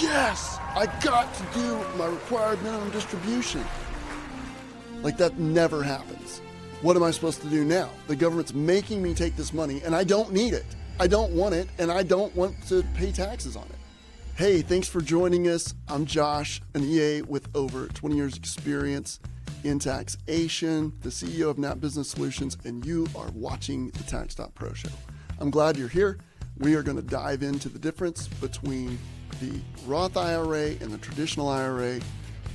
yes, I got to do my required minimum distribution. Like that never happens. What am I supposed to do now? The government's making me take this money and I don't need it. I don't want it and I don't want to pay taxes on it. Hey, thanks for joining us. I'm Josh, an EA with over 20 years experience in taxation, the CEO of Nat Business Solutions, and you are watching the Tax.Pro show. I'm glad you're here. We are going to dive into the difference between the Roth IRA and the traditional IRA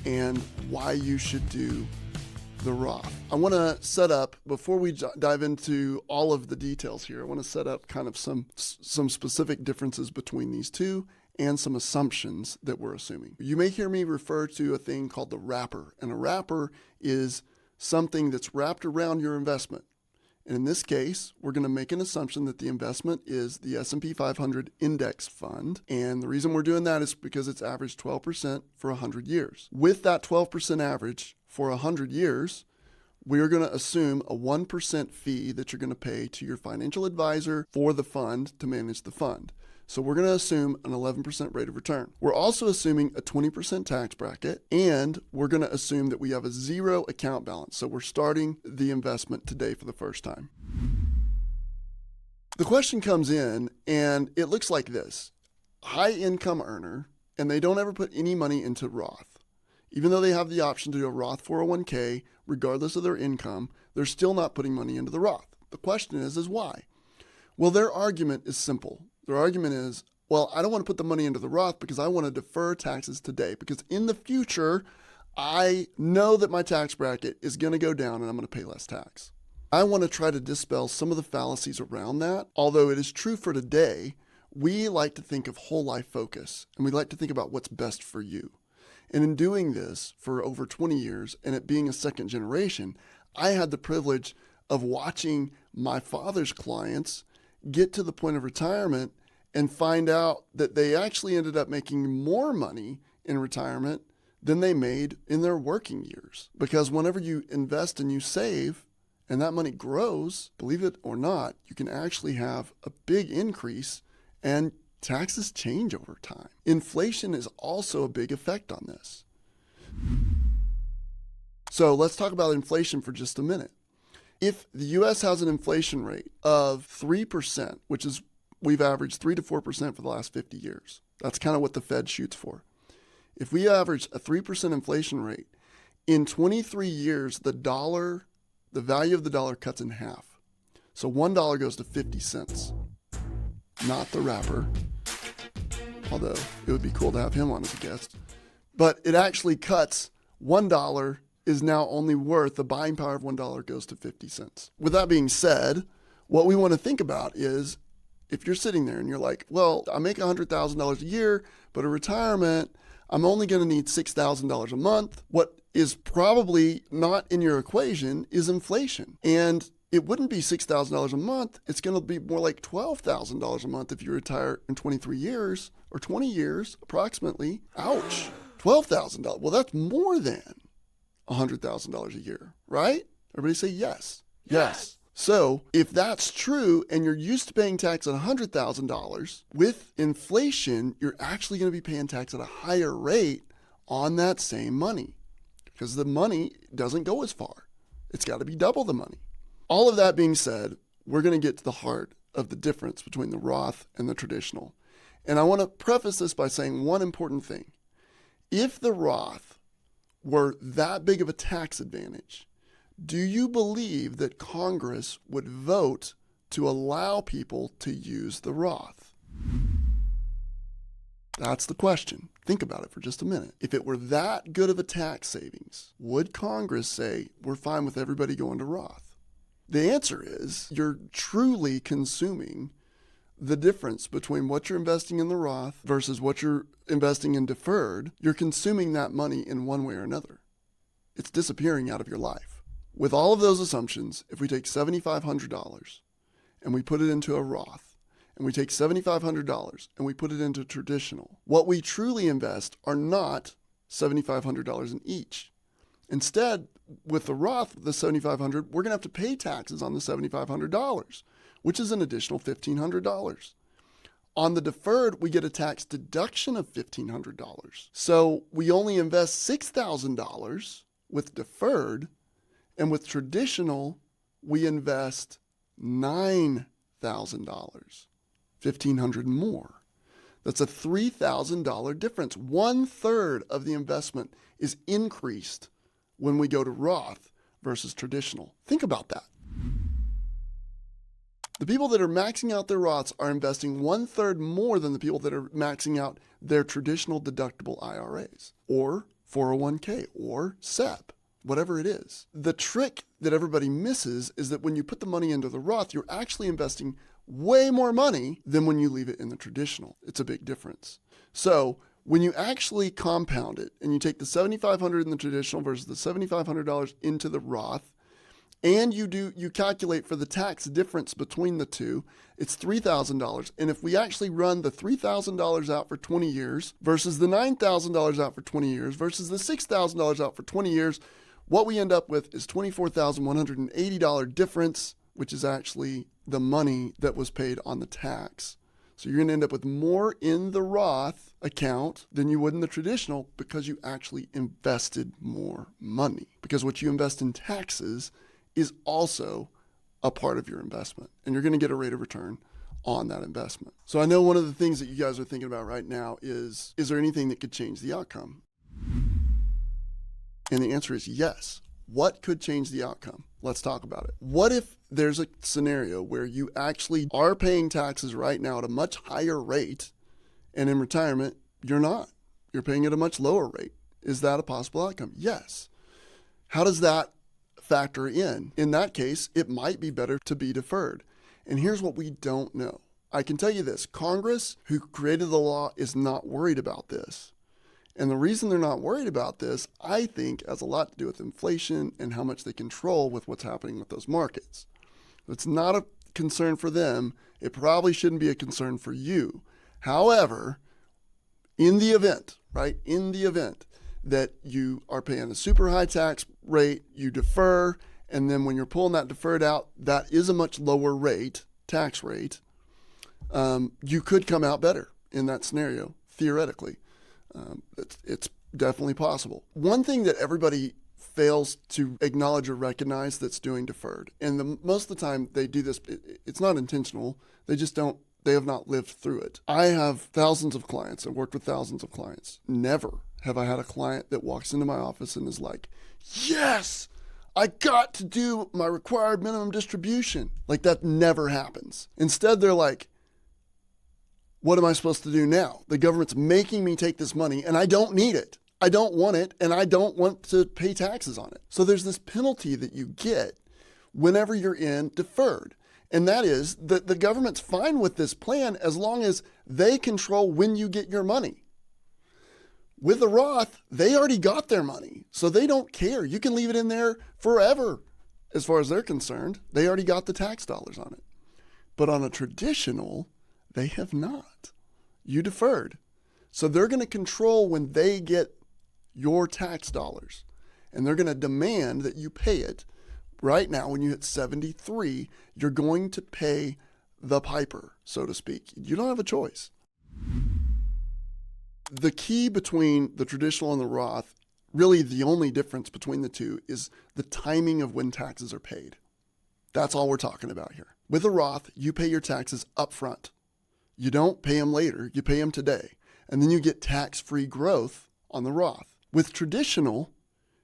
and why you should do the Roth. I want to set up, before we dive into all of the details here, I want to set up kind of some specific differences between these two and some assumptions that we're assuming. You may hear me refer to a thing called the wrapper, and a wrapper is something that's wrapped around your investment. And in this case, we're going to make an assumption that the investment is the S&P 500 index fund. And the reason we're doing that is because it's averaged 12% for 100 years. With that 12% average for 100 years, we are going to assume a 1% fee that you're going to pay to your financial advisor for the fund to manage the fund. So we're going to assume an 11% rate of return. We're also assuming a 20% tax bracket, and we're going to assume that we have a zero account balance. So we're starting the investment today for the first time. The question comes in, and it looks like this. High income earner, and they don't ever put any money into Roth. Even though they have the option to do a Roth 401k, regardless of their income, they're still not putting money into the Roth. The question is why? Well, their argument is simple. Their argument is, well, I don't want to put the money into the Roth because I want to defer taxes today, because in the future, I know that my tax bracket is going to go down and I'm going to pay less tax. I want to try to dispel some of the fallacies around that. Although it is true for today, we like to think of whole life focus, and we like to think about what's best for you. And in doing this for over 20 years, and it being a second generation, I had the privilege of watching my father's clients get to the point of retirement and find out that they actually ended up making more money in retirement than they made in their working years. Because whenever you invest and you save and that money grows, believe it or not, you can actually have a big increase and taxes change over time. Inflation is also a big effect on this. So let's talk about inflation for just a minute. If the U.S. has an inflation rate of 3%, which is, we've averaged 3 to 4% for the last 50 years. That's kind of what the Fed shoots for. If we average a 3% inflation rate, in 23 years, the value of the dollar cuts in half. So $1 goes to 50 cents. Not the wrapper, although it would be cool to have him on as a guest. But it actually cuts $1 is now only worth, the buying power of $1 goes to 50 cents. With that being said, what we want to think about is if you're sitting there and you're like, well, I make $100,000 a year, but in retirement, I'm only going to need $6,000 a month. What is probably not in your equation is inflation. And it wouldn't be $6,000 a month. It's going to be more like $12,000 a month if you retire in 23 years or 20 years approximately. Ouch, $12,000. Well, that's more than $100,000 a year, right? Everybody say yes. Yes. So if that's true and you're used to paying tax at $100,000, with inflation, you're actually going to be paying tax at a higher rate on that same money because the money doesn't go as far. It's got to be double the money. All of that being said, we're going to get to the heart of the difference between the Roth and the traditional. And I want to preface this by saying one important thing. If the Roth were that big of a tax advantage, do you believe that Congress would vote to allow people to use the Roth? That's the question. Think about it for just a minute. If it were that good of a tax savings, would Congress say, we're fine with everybody going to Roth? The answer is you're truly consuming the difference between what you're investing in the Roth versus what you're investing in deferred. You're consuming that money in one way or another. It's disappearing out of your life. With all of those assumptions, if we take $7,500 and we put it into a Roth, and we take $7,500 and we put it into traditional, what we truly invest are not $7,500 in each. Instead, with the Roth, the $7,500, we're going to have to pay taxes on the $7,500, which is an additional $1,500. On the deferred, we get a tax deduction of $1,500. So we only invest $6,000 with deferred, and with traditional, we invest $9,000, $1,500 more. That's a $3,000 difference. 1/3 of the investment is increased when we go to Roth versus traditional. Think about that. The people that are maxing out their Roths are investing 1/3 more than the people that are maxing out their traditional deductible IRAs or 401k or SEP, whatever it is. The trick that everybody misses is that when you put the money into the Roth, you're actually investing way more money than when you leave it in the traditional. It's a big difference. So when you actually compound it and you take the $7,500 in the traditional versus the $7,500 into the Roth, and you calculate for the tax difference between the two, it's $3,000. And if we actually run the $3,000 out for 20 years versus the $9,000 out for 20 years versus the $6,000 out for 20 years, what we end up with is $24,180 difference, which is actually the money that was paid on the tax. So you're going to end up with more in the Roth account than you would in the traditional because you actually invested more money. Because what you invest in taxes is also a part of your investment, and you're going to get a rate of return on that investment. So I know one of the things that you guys are thinking about right now is there anything that could change the outcome? And the answer is yes. What could change the outcome? Let's talk about it. What if there's a scenario where you actually are paying taxes right now at a much higher rate, and in retirement, you're not? You're paying at a much lower rate. Is that a possible outcome? Yes. How does that factor in? In that case, it might be better to be deferred. And here's what we don't know. I can tell you this, Congress, who created the law, is not worried about this. And the reason they're not worried about this, I think, has a lot to do with inflation and how much they control with what's happening with those markets. It's not a concern for them. It probably shouldn't be a concern for you. However, in the event that you are paying a super high tax rate, you defer, and then when you're pulling that deferred out, that is a much lower rate, tax rate, you could come out better in that scenario, theoretically. It's definitely possible. One thing that everybody fails to acknowledge or recognize that's doing deferred, and most of the time they do this, it's not intentional, they have not lived through it. I have thousands of clients. I've worked with thousands of clients. Never have I had a client that walks into my office and is like, yes, I got to do my required minimum distribution. Like, that never happens. Instead, they're like, what am I supposed to do now? The government's making me take this money and I don't need it. I don't want it, and I don't want to pay taxes on it. So there's this penalty that you get whenever you're in deferred. And that is that the government's fine with this plan as long as they control when you get your money. With the Roth, they already got their money, so they don't care. You can leave it in there forever as far as they're concerned. They already got the tax dollars on it. But on a traditional, they have not. You deferred. So they're going to control when they get your tax dollars, and they're going to demand that you pay it. Right now, when you hit 73, you're going to pay the piper, so to speak. You don't have a choice. The key between the traditional and the Roth, really the only difference between the two, is the timing of when taxes are paid. That's all we're talking about here. With a Roth, you pay your taxes up front. You don't pay them later, you pay them today. And then you get tax-free growth on the Roth. With traditional,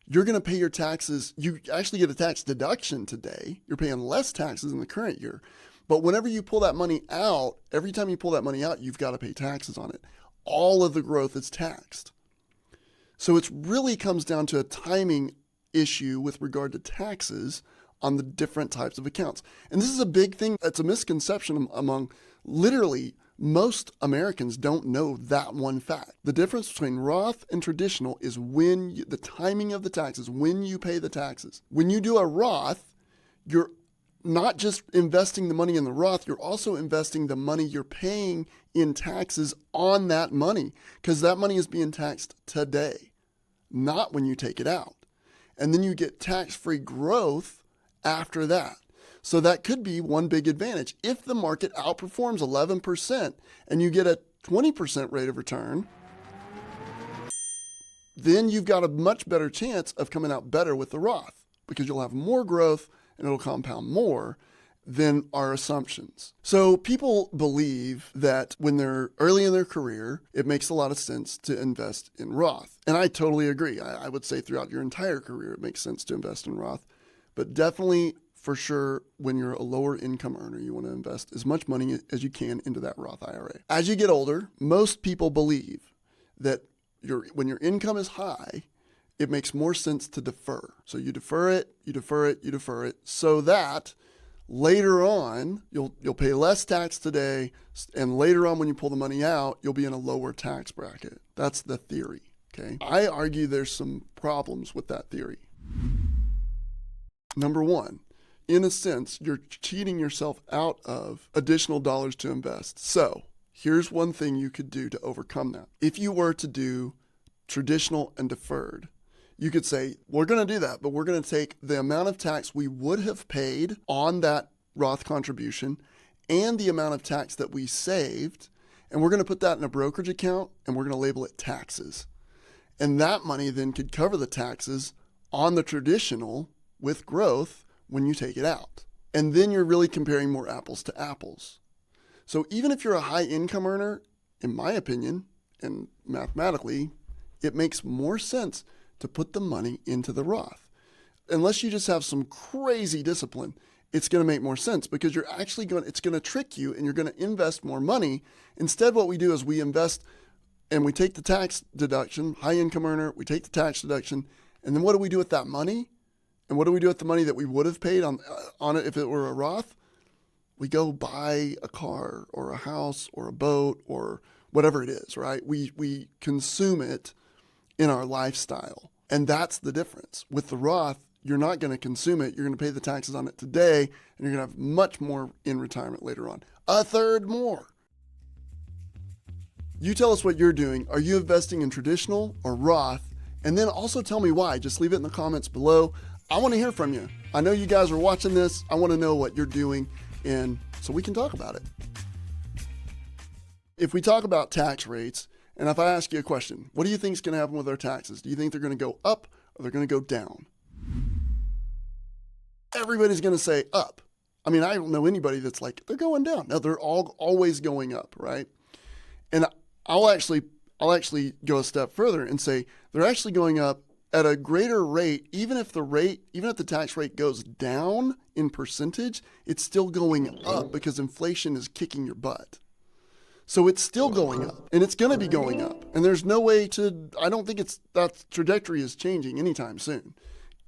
you're going to pay your taxes. You actually get a tax deduction today. You're paying less taxes in the current year. But whenever you pull that money out, every time you pull that money out, you've got to pay taxes on it. All of the growth is taxed. So it really comes down to a timing issue with regard to taxes on the different types of accounts. And this is a big thing. It's a misconception among literally most Americans don't know that one fact. The difference between Roth and traditional is the timing of the taxes, when you pay the taxes. When you do a Roth, you're not just investing the money in the Roth, you're also investing the money you're paying in taxes on that money, because that money is being taxed today, not when you take it out. And then you get tax-free growth after that. So that could be one big advantage. If the market outperforms 11% and you get a 20% rate of return, then you've got a much better chance of coming out better with the Roth because you'll have more growth and it'll compound more than our assumptions. So people believe that when they're early in their career, it makes a lot of sense to invest in Roth. And I totally agree. I would say throughout your entire career, it makes sense to invest in Roth. But definitely, for sure, when you're a lower income earner, you want to invest as much money as you can into that Roth IRA. As you get older, most people believe that when your income is high, it makes more sense to defer. So you defer it, so that later on, you'll pay less tax today, and later on when you pull the money out, you'll be in a lower tax bracket. That's the theory, okay? I argue there's some problems with that theory. Number one, in a sense, you're cheating yourself out of additional dollars to invest. So here's one thing you could do to overcome that. If you were to do traditional and deferred, you could say, we're going to do that, but we're going to take the amount of tax we would have paid on that Roth contribution and the amount of tax that we saved, and we're going to put that in a brokerage account, and we're going to label it taxes. And that money then could cover the taxes on the traditional with growth when you take it out. And then you're really comparing more apples to apples. So even if you're a high income earner, in my opinion, and mathematically, it makes more sense to put the money into the Roth. Unless you just have some crazy discipline, it's going to make more sense because it's going to trick you and you're going to invest more money. Instead, what we do is we invest and we take the tax deduction, high income earner, we take the tax deduction, and then what do we do with that money? And what do we do with the money that we would have paid on it if it were a Roth? We go buy a car or a house or a boat or whatever it is, right? We consume it in our lifestyle. And that's the difference. With the Roth, you're not going to consume it. You're going to pay the taxes on it today, and you're going to have much more in retirement later on. A third more. You tell us what you're doing. Are you investing in traditional or Roth? And then also tell me why. Just leave it in the comments below. I want to hear from you. I know you guys are watching this. I want to know what you're doing, and so we can talk about it. If we talk about tax rates, and if I ask you a question, what do you think is going to happen with our taxes? Do you think they're going to go up or they're going to go down? Everybody's going to say up. I mean, I don't know anybody that's like, they're going down. No, they're always going up, right? And I'll actually go a step further and say they're actually going up at a greater rate. Even if the tax rate goes down in percentage, it's still going up because inflation is kicking your butt. So it's still going up, and it's going to be going up. And there's no way I don't think that trajectory is changing anytime soon.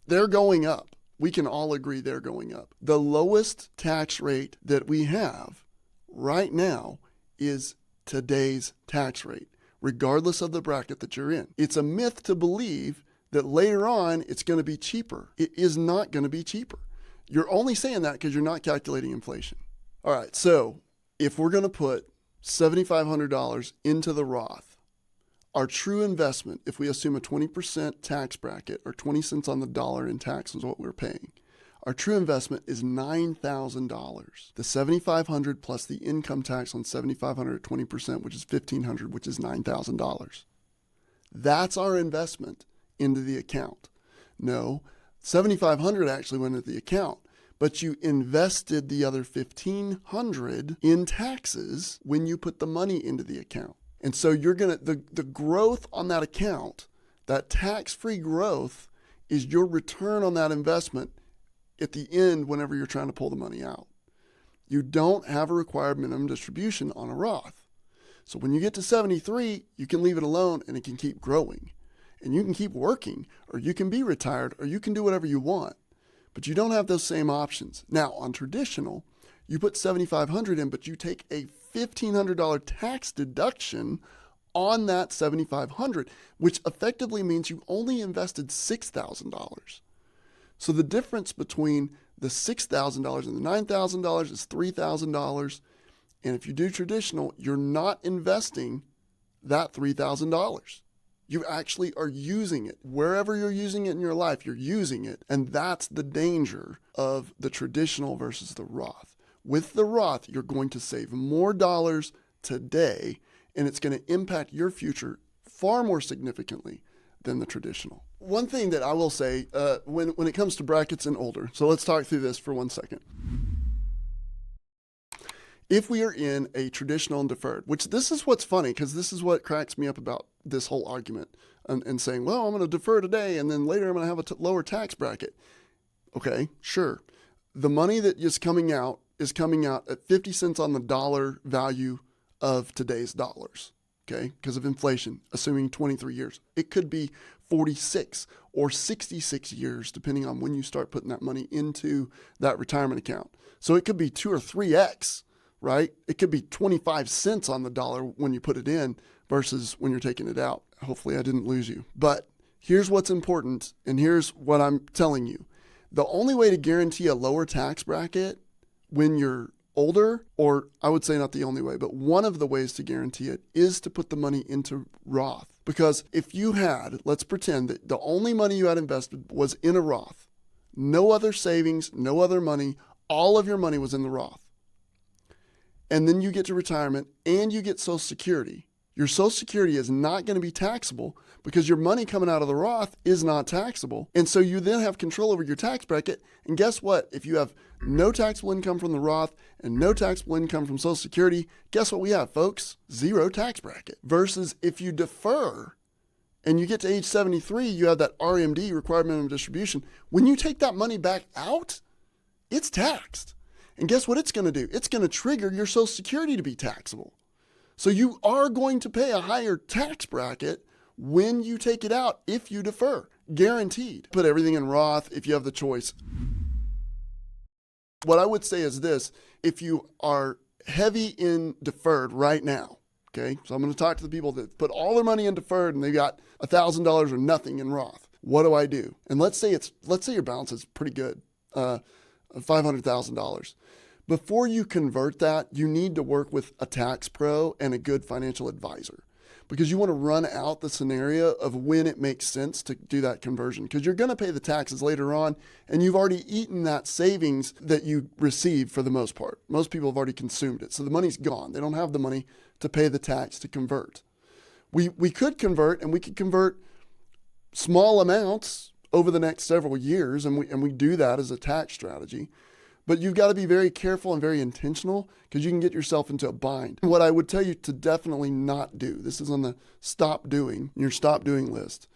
They're going up. We can all agree they're going up. The lowest tax rate that we have right now is today's tax rate, regardless of the bracket that you're in. It's a myth to believe that later on it's going to be cheaper. It is not going to be cheaper. You're only saying that because you're not calculating inflation. All right, so if we're going to put $7,500 into the Roth, our true investment, if we assume a 20% tax bracket or 20 cents on the dollar in tax is what we're paying, our true investment is $9,000. The $7,500 plus the income tax on $7,500 at 20%, which is $1,500, which is $9,000. That's our investment into the account. No, $7,500 actually went into the account, but you invested the other $1,500 in taxes when you put the money into the account. And so the growth on that account, that tax-free growth, is your return on that investment at the end whenever you're trying to pull the money out. You don't have a required minimum distribution on a Roth. So when you get to 73, you can leave it alone and it can keep growing. And you can keep working, or you can be retired, or you can do whatever you want. But you don't have those same options. Now, on traditional, you put $7,500 in, but you take a $1,500 tax deduction on that $7,500, which effectively means you only invested $6,000. So the difference between the $6,000 and the $9,000 is $3,000. And if you do traditional, you're not investing that $3,000. You actually are using it. Wherever you're using it in your life, you're using it. And that's the danger of the traditional versus the Roth. With the Roth, you're going to save more dollars today, and it's going to impact your future far more significantly than the traditional. One thing that I will say when it comes to brackets and older, so let's talk through this for 1 second. If we are in a traditional and deferred, which this is what's funny, because this is what cracks me up about this whole argument and saying, well, I'm going to defer today and then later I'm going to have a lower tax bracket. Okay, sure. The money that is coming out at 50 cents on the dollar value of today's dollars, okay, because of inflation, assuming 23 years. It could be 46 or 66 years, depending on when you start putting that money into that retirement account. So it could be 2 or 3x. Right? It could be 25 cents on the dollar when you put it in versus when you're taking it out. Hopefully I didn't lose you. But here's what's important, and here's what I'm telling you. The only way to guarantee a lower tax bracket when you're older, or I would say not the only way, but one of the ways to guarantee it is to put the money into Roth. Because if you had, let's pretend that the only money you had invested was in a Roth, no other savings, no other money, all of your money was in the Roth. And then you get to retirement and you get Social Security. Your Social Security is not going to be taxable because your money coming out of the Roth is not taxable. And so you then have control over your tax bracket. And guess what? If you have no taxable income from the Roth and no taxable income from Social Security, guess what we have, folks? 0 tax bracket. Versus if you defer and you get to age 73, you have that RMD, required minimum distribution. When you take that money back out, it's taxed. And guess what it's going to do? It's going to trigger your Social Security to be taxable. So you are going to pay a higher tax bracket when you take it out if you defer. Guaranteed. Put everything in Roth if you have the choice. What I would say is this. If you are heavy in deferred right now, okay, so I'm going to talk to the people that put all their money in deferred and they got $1,000 or nothing in Roth. What do I do? And let's say your balance is pretty good, $500,000. Before you convert that, you need to work with a tax pro and a good financial advisor because you want to run out the scenario of when it makes sense to do that conversion because you're going to pay the taxes later on and you've already eaten that savings that you received for the most part. Most people have already consumed it. So the money's gone. They don't have the money to pay the tax to convert. We could convert and we could convert small amounts over the next several years and we do that as a tax strategy. But you've got to be very careful and very intentional because you can get yourself into a bind. What I would tell you to definitely not do, this is on the your stop doing list.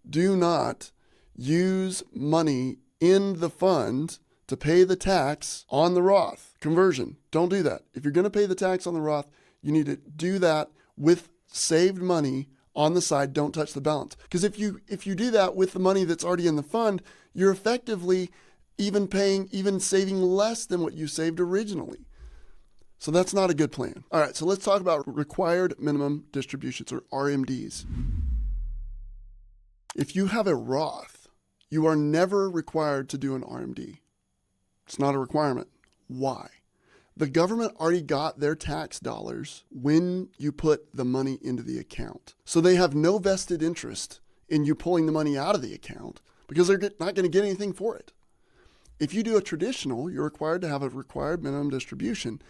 Do not use money in the fund to pay the tax on the Roth conversion. Don't do that. If you're going to pay the tax on the Roth, you need to do that with saved money on the side. Don't touch the balance. Because if you do that with the money that's already in the fund, you're effectively even saving less than what you saved originally. So that's not a good plan. All right, so let's talk about required minimum distributions or RMDs. If you have a Roth, you are never required to do an RMD. It's not a requirement. Why? The government already got their tax dollars when you put the money into the account. So they have no vested interest in you pulling the money out of the account because they're not going to get anything for it. If you do a traditional, you're required to have a required minimum distribution.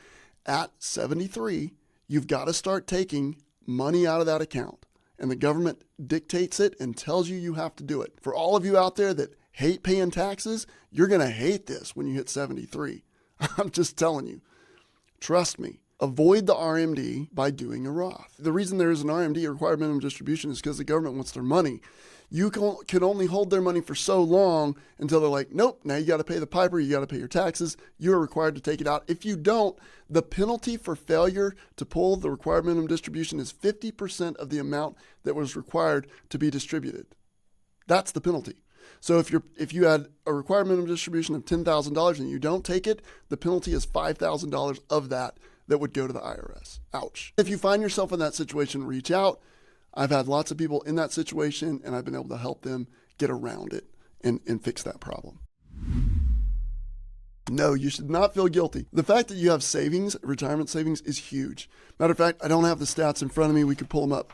At 73, you've got to start taking money out of that account. And the government dictates it and tells you have to do it. For all of you out there that hate paying taxes, you're going to hate this when you hit 73. I'm just telling you. Trust me. Avoid the RMD by doing a Roth. The reason there is an RMD, required minimum distribution, is because the government wants their money. You can only hold their money for so long until they're like, nope, now you got to pay the piper, you got to pay your taxes, you're required to take it out. If you don't, the penalty for failure to pull the required minimum distribution is 50% of the amount that was required to be distributed. That's the penalty. So if you had a required minimum distribution of $10,000 and you don't take it, the penalty is $5,000 of that would go to the IRS. Ouch. If you find yourself in that situation, reach out. I've had lots of people in that situation and I've been able to help them get around it and fix that problem. No, you should not feel guilty. The fact that you have savings, retirement savings, is huge. Matter of fact, I don't have the stats in front of me. We could pull them up.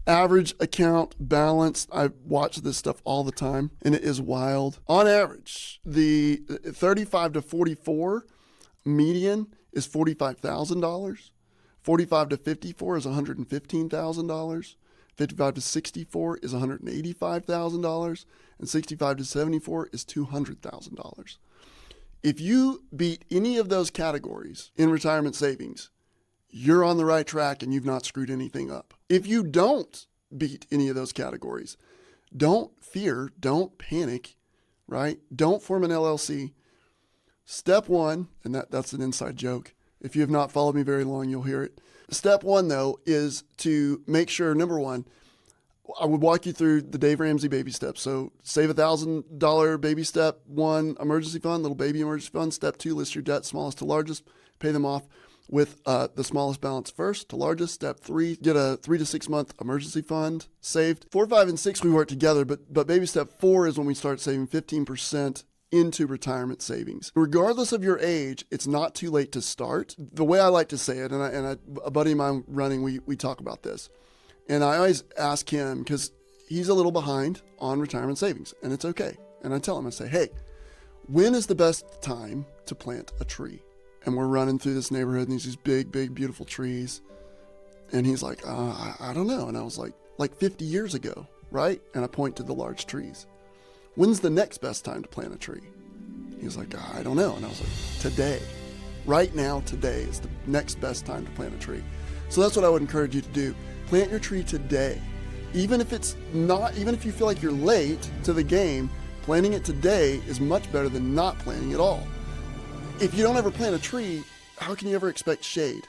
Average account balance. I watch this stuff all the time, and it is wild. On average, the 35 to 44 median is $45,000. 45 to 54 is $115,000. 55 to 64 is $185,000. And 65 to 74 is $200,000. If you beat any of those categories in retirement savings, you're on the right track and you've not screwed anything up. If you don't beat any of those categories, don't fear, don't panic, right? Don't form an LLC. Step one, and that's an inside joke. If you have not followed me very long, you'll hear it. Step one, though, is to make sure, number one, I would walk you through the Dave Ramsey baby steps. So save $1,000 baby step one, emergency fund, little baby emergency fund. Step two, list your debt, smallest to largest, pay them off with the smallest balance first to largest. Step three, get a 3 to 6 month emergency fund saved. 4, 5, and 6, we work together, but baby step 4 is when we start saving 15% into retirement savings. Regardless of your age, it's not too late to start. The way I like to say it, and a buddy of mine running, we talk about this, and I always ask him, because he's a little behind on retirement savings, and it's okay. And I tell him, I say, hey, when is the best time to plant a tree? And we're running through this neighborhood, and these big, big, beautiful trees. And he's like, I don't know. And I was like 50 years ago, right? And I point to the large trees. When's the next best time to plant a tree? He was like, I don't know. And I was like, today. Right now, today is the next best time to plant a tree. So that's what I would encourage you to do. Plant your tree today. Even if you feel like you're late to the game, planting it today is much better than not planting at all. If you don't ever plant a tree, how can you ever expect shade?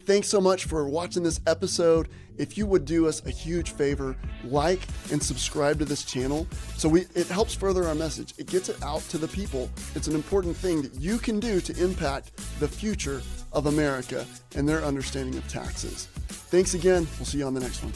Thanks so much for watching this episode. If you would do us a huge favor, like and subscribe to this channel so it helps further our message. It gets it out to the people. It's an important thing that you can do to impact the future of America and their understanding of taxes. Thanks again. We'll see you on the next one.